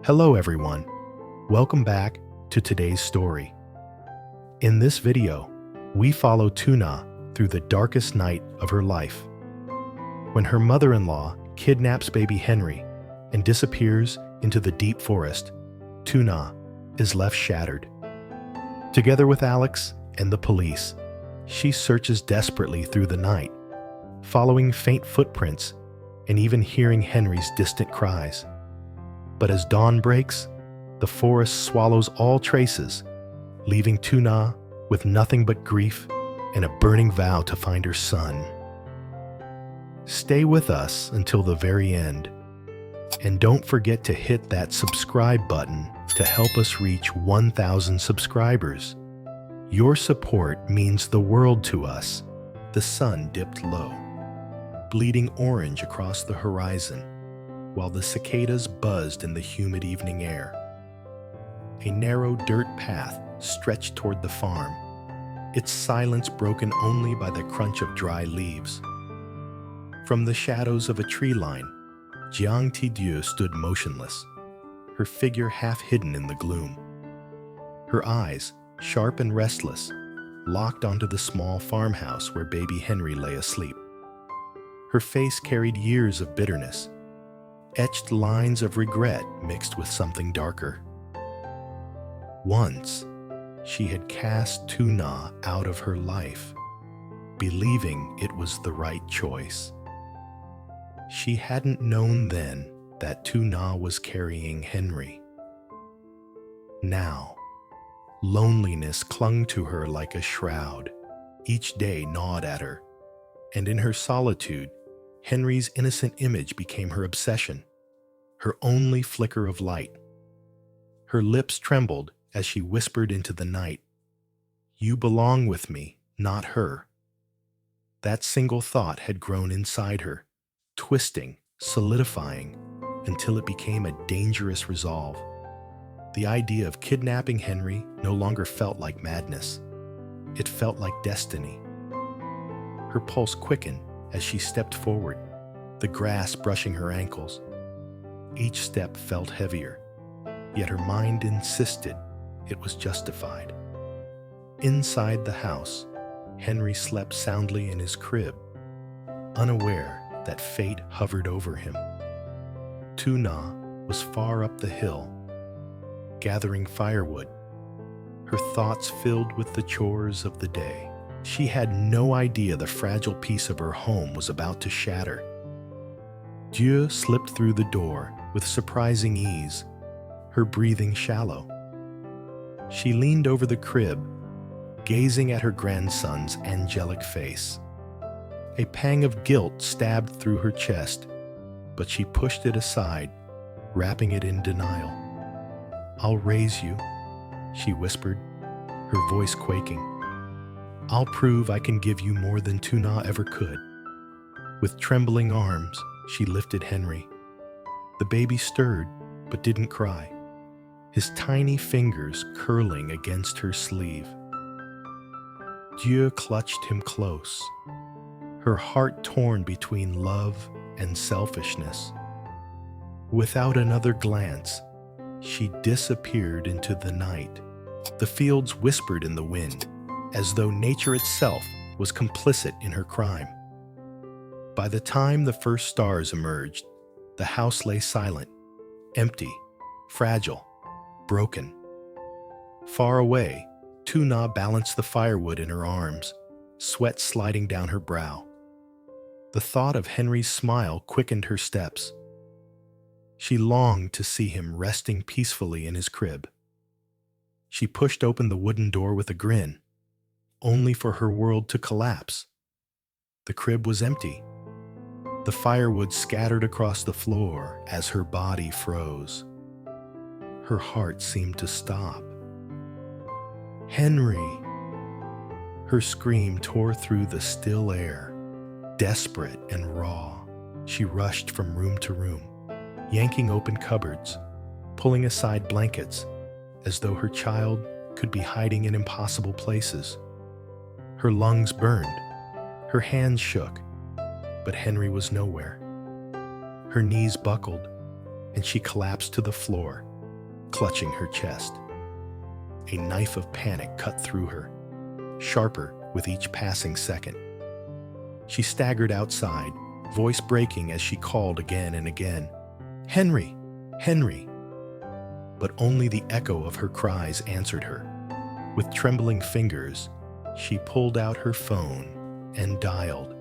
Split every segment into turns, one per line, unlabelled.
Hello everyone, welcome back to today's story. In this video, we follow Tuna through the darkest night of her life. When her mother-in-law kidnaps baby Henry and disappears into the deep forest, Tuna is left shattered. Together with Alex and the police, she searches desperately through the night, following faint footprints and even hearing Henry's distant cries. But as dawn breaks, the forest swallows all traces, leaving Tuna with nothing but grief and a burning vow to find her son. Stay with us until the very end, and don't forget to hit that subscribe button to help us reach 1,000 subscribers. Your support means the world to us. The sun dipped low, bleeding orange across the horizon, while the cicadas buzzed in the humid evening air. A narrow dirt path stretched toward the farm, its silence broken only by the crunch of dry leaves. From the shadows of a tree line, Jang Tidu stood motionless, her figure half hidden in the gloom. Her eyes, sharp and restless, locked onto the small farmhouse where baby Henry lay asleep. Her face carried years of bitterness, etched lines of regret mixed with something darker. Once, she had cast Tuna out of her life, believing it was the right choice. She hadn't known then that Tuna was carrying Henry. Now, loneliness clung to her like a shroud. Each day gnawed at her, and in her solitude, Henry's innocent image became her obsession, her only flicker of light. Her lips trembled as she whispered into the night, "You belong with me, not her." That single thought had grown inside her, twisting, solidifying, until it became a dangerous resolve. The idea of kidnapping Henry no longer felt like madness. It felt like destiny. Her pulse quickened as she stepped forward, the grass brushing her ankles. Each step felt heavier, yet her mind insisted it was justified. Inside the house, Henry slept soundly in his crib, unaware that fate hovered over him. Tuna was far up the hill, gathering firewood, her thoughts filled with the chores of the day. She had no idea the fragile piece of her home was about to shatter. Dieu slipped through the door with surprising ease, her breathing shallow. She leaned over the crib, gazing at her grandson's angelic face. A pang of guilt stabbed through her chest, but she pushed it aside, wrapping it in denial. "I'll raise you," she whispered, her voice quaking. "I'll prove I can give you more than Tuna ever could." With trembling arms, she lifted Henry. The baby stirred, but didn't cry, his tiny fingers curling against her sleeve. Dieu clutched him close, her heart torn between love and selfishness. Without another glance, she disappeared into the night. The fields whispered in the wind, as though nature itself was complicit in her crime. By the time the first stars emerged, the house lay silent, empty, fragile, broken. Far away, Tuna balanced the firewood in her arms, sweat sliding down her brow. The thought of Henry's smile quickened her steps. She longed to see him resting peacefully in his crib. She pushed open the wooden door with a grin, only for her world to collapse. The crib was empty. The firewood scattered across the floor as her body froze. Her heart seemed to stop. "Henry!" Her scream tore through the still air. Desperate and raw, she rushed from room to room, yanking open cupboards, pulling aside blankets, as though her child could be hiding in impossible places. Her lungs burned, her hands shook, but Henry was nowhere. Her knees buckled, and she collapsed to the floor, clutching her chest. A knife of panic cut through her, sharper with each passing second. She staggered outside, voice breaking as she called again and again, "Henry! Henry!" But only the echo of her cries answered her. With trembling fingers, she pulled out her phone and dialed.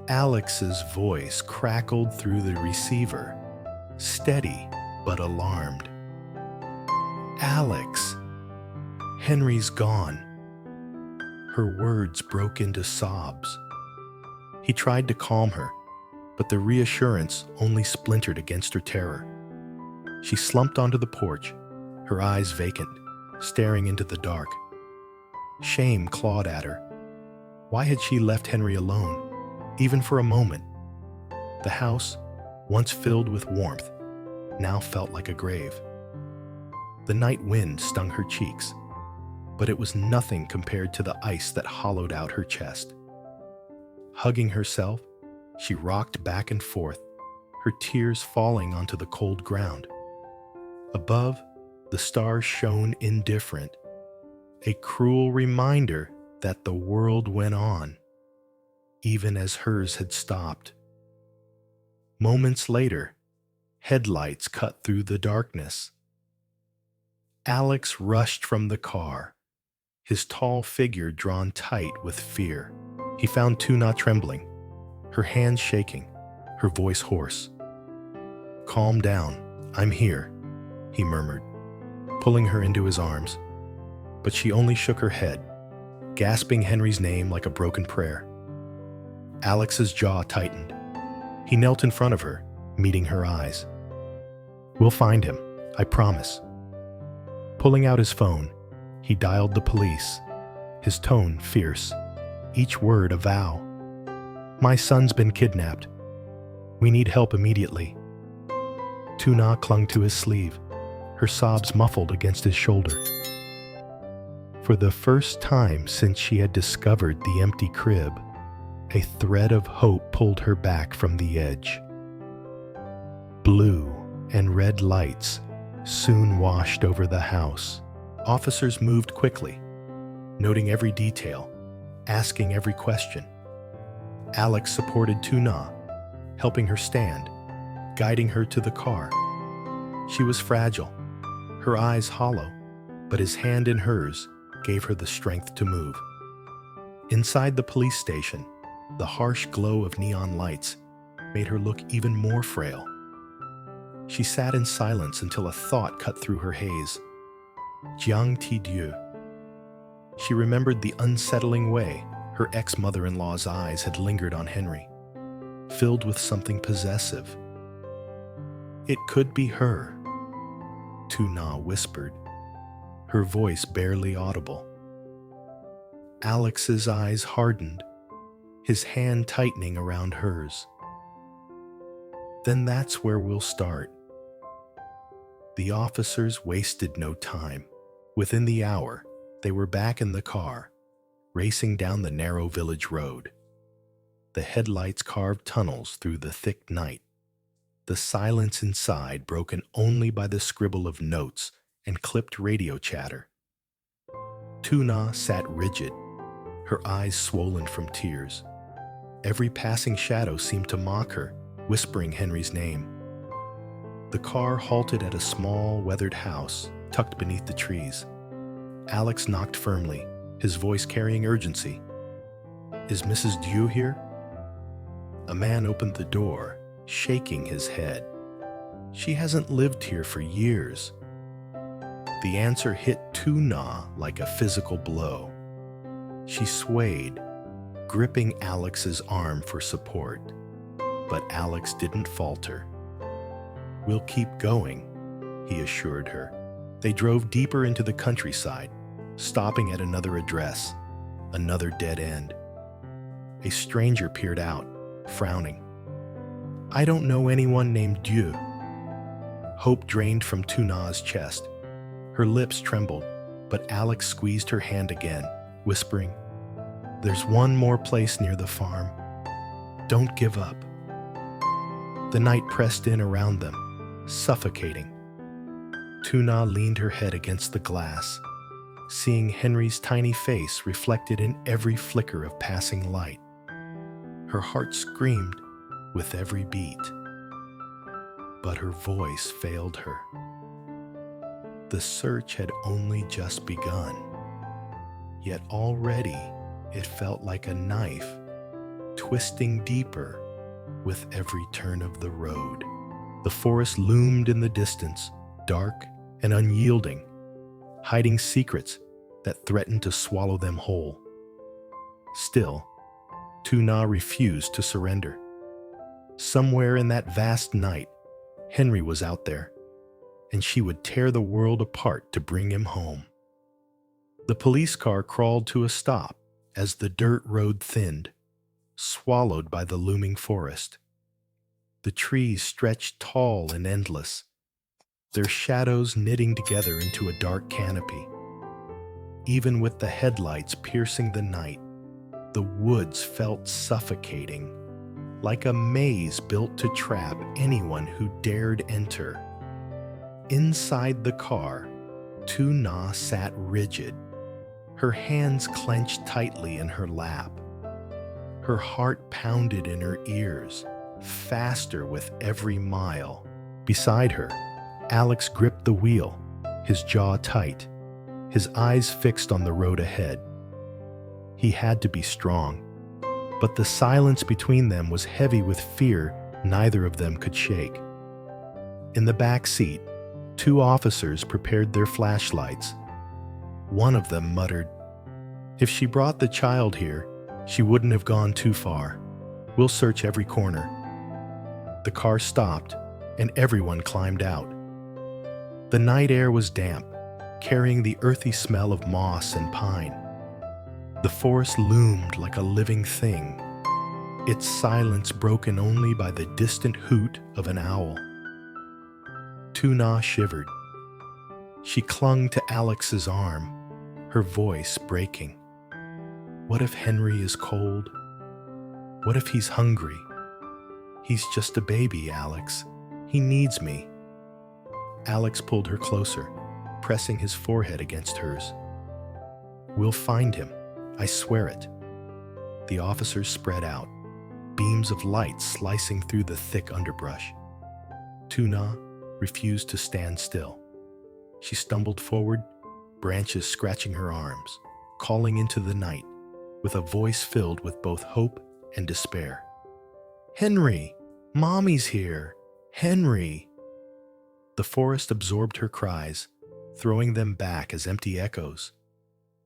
Alex's voice crackled through the receiver, steady but alarmed. "Alex! Henry's gone." Her words broke into sobs. He tried to calm her, but the reassurance only splintered against her terror. She slumped onto the porch, her eyes vacant, staring into the dark. Shame clawed at her. Why had she left Henry alone, even for a moment? The house, once filled with warmth, now felt like a grave. The night wind stung her cheeks, but it was nothing compared to the ice that hollowed out her chest. Hugging herself, she rocked back and forth, her tears falling onto the cold ground. Above, the stars shone indifferent, a cruel reminder that the world went on, even as hers had stopped. Moments later, headlights cut through the darkness. Alex rushed from the car, his tall figure drawn tight with fear. He found Tuna trembling, her hands shaking, her voice hoarse. "Calm down, I'm here," he murmured, pulling her into his arms. But she only shook her head, gasping Henry's name like a broken prayer. Alex's jaw tightened. He knelt in front of her, meeting her eyes. "We'll find him, I promise." Pulling out his phone, he dialed the police, his tone fierce, each word a vow. "My son's been kidnapped. We need help immediately." Tuna clung to his sleeve, her sobs muffled against his shoulder. For the first time since she had discovered the empty crib, a thread of hope pulled her back from the edge. Blue and red lights soon washed over the house. Officers moved quickly, noting every detail, asking every question. Alex supported Tuna, helping her stand, guiding her to the car. She was fragile, her eyes hollow, but his hand in hers gave her the strength to move. Inside the police station, the harsh glow of neon lights made her look even more frail. She sat in silence until a thought cut through her haze. Jang Tidu. She remembered the unsettling way her ex-mother-in-law's eyes had lingered on Henry, filled with something possessive. "It could be her," Tuna whispered, her voice barely audible. Alex's eyes hardened, his hand tightening around hers. "Then that's where we'll start." The officers wasted no time. Within the hour, they were back in the car, racing down the narrow village road. The headlights carved tunnels through the thick night, the silence inside broken only by the scribble of notes and clipped radio chatter. Tuna sat rigid, her eyes swollen from tears. Every passing shadow seemed to mock her, whispering Henry's name. The car halted at a small, weathered house tucked beneath the trees. Alex knocked firmly, his voice carrying urgency. "Is Mrs. Tidu here?" A man opened the door, shaking his head. "She hasn't lived here for years." The answer hit Tuna like a physical blow. She swayed, gripping Alex's arm for support. But Alex didn't falter. "We'll keep going," he assured her. They drove deeper into the countryside, stopping at another address, another dead end. A stranger peered out, frowning. "I don't know anyone named Tidu." Hope drained from Tuna's chest. Her lips trembled, but Alex squeezed her hand again, whispering, "There's one more place near the farm. Don't give up." The night pressed in around them, suffocating. Tuna leaned her head against the glass, seeing Henry's tiny face reflected in every flicker of passing light. Her heart screamed with every beat, but her voice failed her. The search had only just begun, yet already it felt like a knife twisting deeper with every turn of the road. The forest loomed in the distance, dark and unyielding, hiding secrets that threatened to swallow them whole. Still, Tuna refused to surrender. Somewhere in that vast night, Henry was out there, and she would tear the world apart to bring him home. The police car crawled to a stop as the dirt road thinned, swallowed by the looming forest. The trees stretched tall and endless, their shadows knitting together into a dark canopy. Even with the headlights piercing the night, the woods felt suffocating, like a maze built to trap anyone who dared enter. Inside the car, Tuna sat rigid, her hands clenched tightly in her lap. Her heart pounded in her ears, faster with every mile. Beside her, Alex gripped the wheel, his jaw tight, his eyes fixed on the road ahead. He had to be strong, but the silence between them was heavy with fear neither of them could shake. In the back seat, two officers prepared their flashlights. One of them muttered, "If she brought the child here, she wouldn't have gone too far. We'll search every corner." The car stopped, and everyone climbed out. The night air was damp, carrying the earthy smell of moss and pine. The forest loomed like a living thing, its silence broken only by the distant hoot of an owl. Tuna shivered. She clung to Alex's arm, her voice breaking. What if Henry is cold? What if he's hungry? He's just a baby, Alex. He needs me. Alex pulled her closer, pressing his forehead against hers. We'll find him, I swear it. The officers spread out, beams of light slicing through the thick underbrush. Tuna refused to stand still. She stumbled forward, branches scratching her arms, calling into the night with a voice filled with both hope and despair. "Henry! Mommy's here! Henry!" The forest absorbed her cries, throwing them back as empty echoes.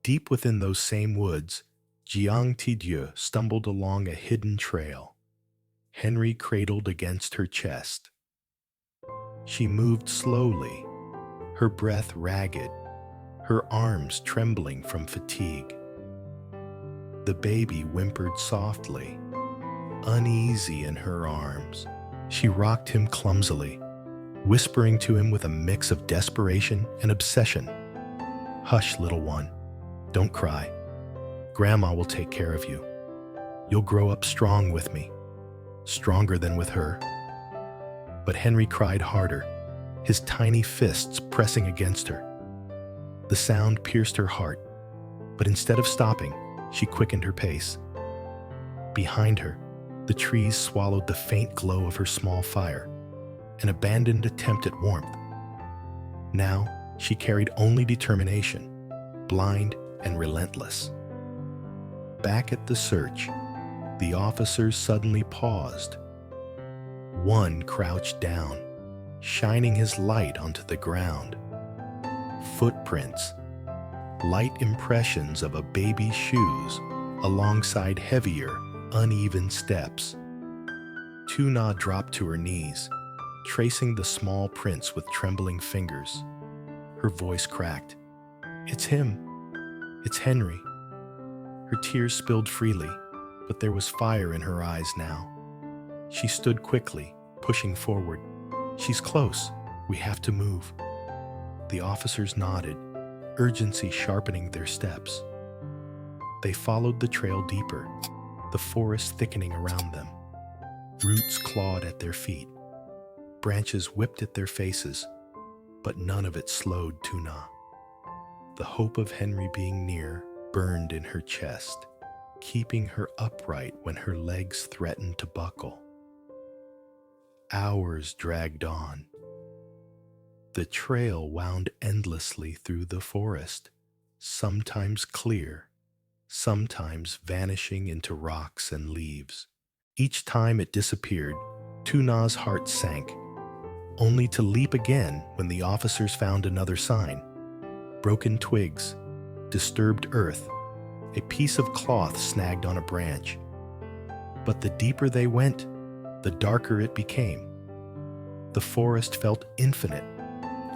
Deep within those same woods, Jang Tidu stumbled along a hidden trail, Henry cradled against her chest. She moved slowly, her breath ragged, her arms trembling from fatigue. The baby whimpered softly, uneasy in her arms. She rocked him clumsily, whispering to him with a mix of desperation and obsession. "Hush, little one. Don't cry. Grandma will take care of you. You'll grow up strong with me, stronger than with her." But Henry cried harder, his tiny fists pressing against her. The sound pierced her heart, but instead of stopping, she quickened her pace. Behind her, the trees swallowed the faint glow of her small fire, an abandoned attempt at warmth. Now she carried only determination, blind and relentless. Back at the search, the officers suddenly paused. One crouched down, shining his light onto the ground. Footprints, light impressions of a baby's shoes alongside heavier, uneven steps. Tuna dropped to her knees, tracing the small prints with trembling fingers. Her voice cracked. "It's him. It's Henry." Her tears spilled freely, but there was fire in her eyes now. She stood quickly, pushing forward. "She's close. We have to move." The officers nodded, urgency sharpening their steps. They followed the trail deeper, the forest thickening around them. Roots clawed at their feet. Branches whipped at their faces. But none of it slowed Tuna. The hope of Henry being near burned in her chest, keeping her upright when her legs threatened to buckle. Hours dragged on. The trail wound endlessly through the forest, sometimes clear, sometimes vanishing into rocks and leaves. Each time it disappeared, Tuna's heart sank, only to leap again when the officers found another sign. Broken twigs, disturbed earth, a piece of cloth snagged on a branch. But the deeper they went, the darker it became. The forest felt infinite,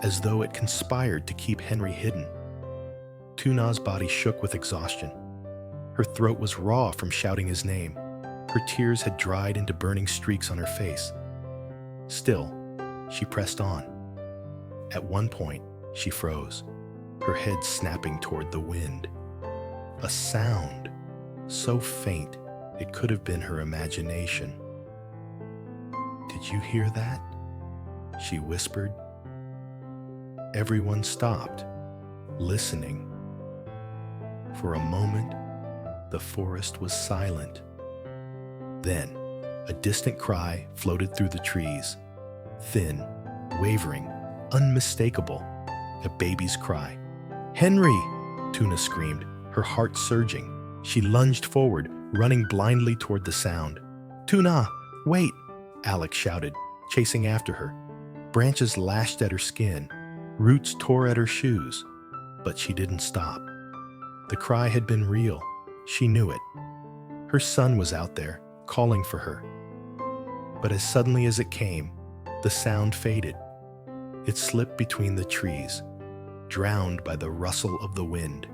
as though it conspired to keep Henry hidden. Tuna's body shook with exhaustion. Her throat was raw from shouting his name. Her tears had dried into burning streaks on her face. Still, she pressed on. At one point, she froze, her head snapping toward the wind. A sound, so faint it could have been her imagination. "Did you hear that?" she whispered. Everyone stopped, listening. For a moment, the forest was silent. Then, a distant cry floated through the trees. Thin, wavering, unmistakable, a baby's cry. "Henry!" Tuna screamed, her heart surging. She lunged forward, running blindly toward the sound. "Tuna, wait!" Alex shouted, chasing after her. Branches lashed at her skin, roots tore at her shoes, but she didn't stop. The cry had been real. She knew it. Her son was out there, calling for her. But as suddenly as it came, the sound faded. It slipped between the trees, drowned by the rustle of the wind.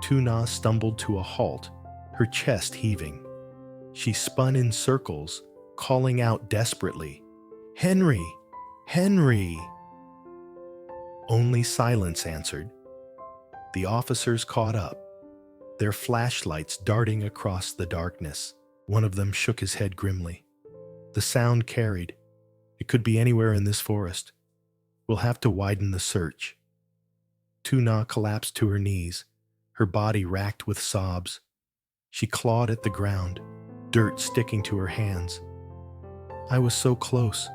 Tuna stumbled to a halt, her chest heaving. She spun in circles, calling out desperately, "Henry! Henry!" Only silence answered. The officers caught up, their flashlights darting across the darkness. One of them shook his head grimly. The sound carried. It could be anywhere in this forest. We'll have to widen the search. Tuna collapsed to her knees, her body racked with sobs. She clawed at the ground, dirt sticking to her hands. "I was so close.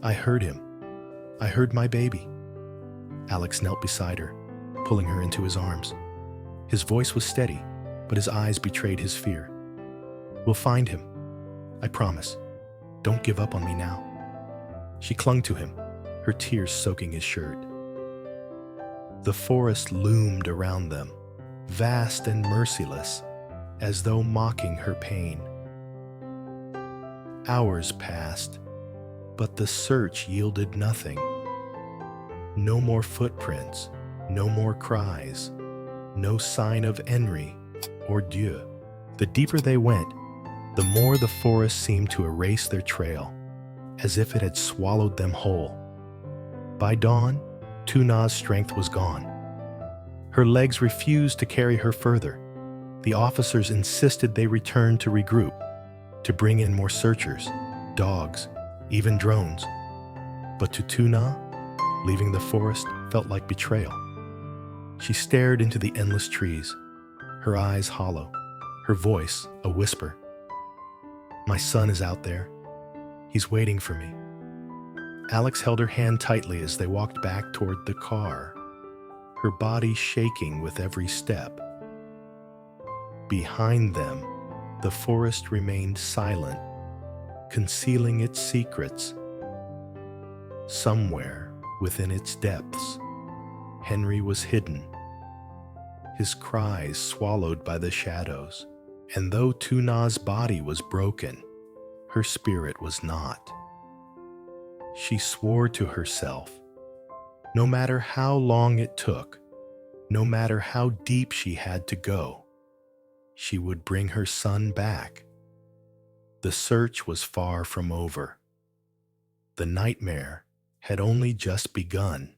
I heard him. I heard my baby." Alex knelt beside her, pulling her into his arms. His voice was steady, but his eyes betrayed his fear. "We'll find him. I promise. Don't give up on me now." She clung to him, her tears soaking his shirt. The forest loomed around them, vast and merciless, as though mocking her pain. Hours passed, but the search yielded nothing. No more footprints, no more cries, no sign of Henry or Dieu. The deeper they went, the more the forest seemed to erase their trail, as if it had swallowed them whole. By dawn, Tuna's strength was gone. Her legs refused to carry her further. The officers insisted they return to regroup, to bring in more searchers, dogs, even drones. But to Tuna, leaving the forest felt like betrayal. She stared into the endless trees, her eyes hollow, her voice a whisper. "My son is out there. He's waiting for me." Alex held her hand tightly as they walked back toward the car, her body shaking with every step. Behind them, the forest remained silent, concealing its secrets. Somewhere within its depths, Henry was hidden, his cries swallowed by the shadows. And though Tuna's body was broken, her spirit was not. She swore to herself, no matter how long it took, no matter how deep she had to go, she would bring her son back. The search was far from over. The nightmare had only just begun.